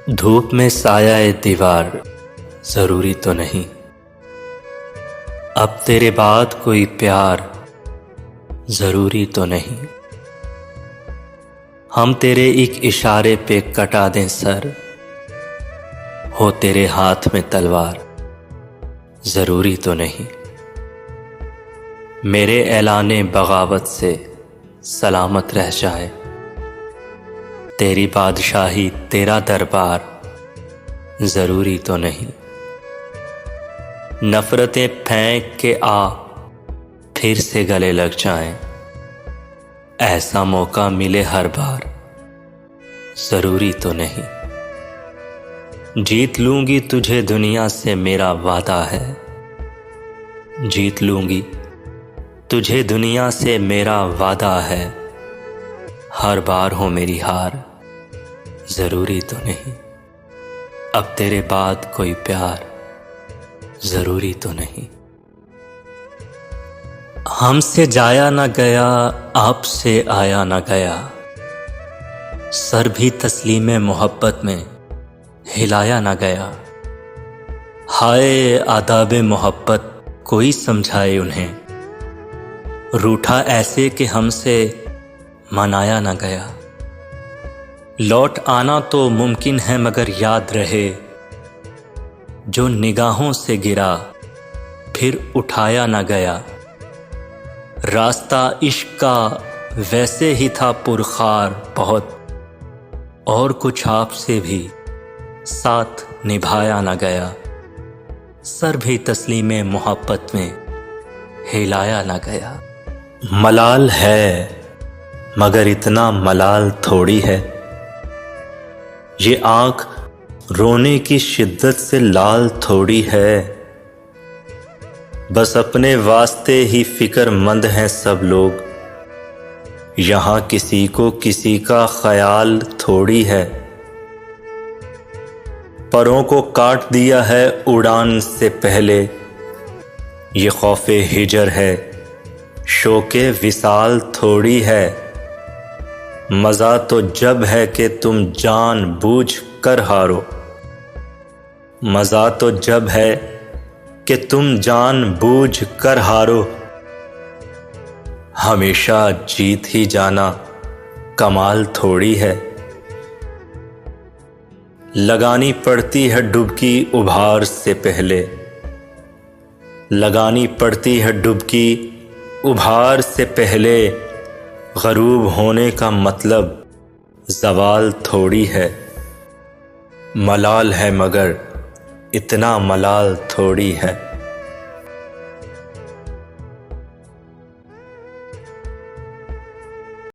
धूप में साया ए दीवार जरूरी तो नहीं। अब तेरे बाद कोई प्यार जरूरी तो नहीं। हम तेरे एक इशारे पे कटा दें सर, हो तेरे हाथ में तलवार जरूरी तो नहीं। मेरे ऐलाने बगावत से सलामत रह जाए, तेरी बादशाही तेरा दरबार जरूरी तो नहीं। नफरतें फेंक के आ फिर से गले लग जाएं, ऐसा मौका मिले हर बार जरूरी तो नहीं। जीत लूंगी तुझे दुनिया से मेरा वादा है, जीत लूंगी तुझे दुनिया से मेरा वादा है। हर बार हो मेरी हार जरूरी तो नहीं। अब तेरे बाद कोई प्यार जरूरी तो नहीं। हमसे जाया ना गया, आपसे आया ना गया, सर भी तस्लीम मोहब्बत में हिलाया ना गया। हाय आदाब मोहब्बत कोई समझाए उन्हें, रूठा ऐसे कि हमसे मनाया ना गया। लौट आना तो मुमकिन है मगर याद रहे, जो निगाहों से गिरा फिर उठाया ना गया। रास्ता इश्क का वैसे ही था पुरखार बहुत, और कुछ आपसे भी साथ निभाया ना गया। सर भी तस्लीम मोहब्बत में हिलाया ना गया। मलाल है मगर इतना मलाल थोड़ी है, ये आंख रोने की शिद्दत से लाल थोड़ी है। बस अपने वास्ते ही फिक्रमंद हैं सब लोग, यहाँ किसी को किसी का ख्याल थोड़ी है। परों को काट दिया है उड़ान से पहले, ये खौफे हिजर है शोके विसाल थोड़ी है। मज़ा तो जब है कि तुम जान बूझ कर हारो, मज़ा तो जब है कि तुम जान बूझ कर हारो। हमेशा जीत ही जाना कमाल थोड़ी है, लगानी पड़ती है डुबकी उभार से पहले, लगानी पड़ती है डुबकी उभार से पहले। ग़रूब होने का मतलब ज़वाल थोड़ी है, मलाल है मगर इतना मलाल थोड़ी है।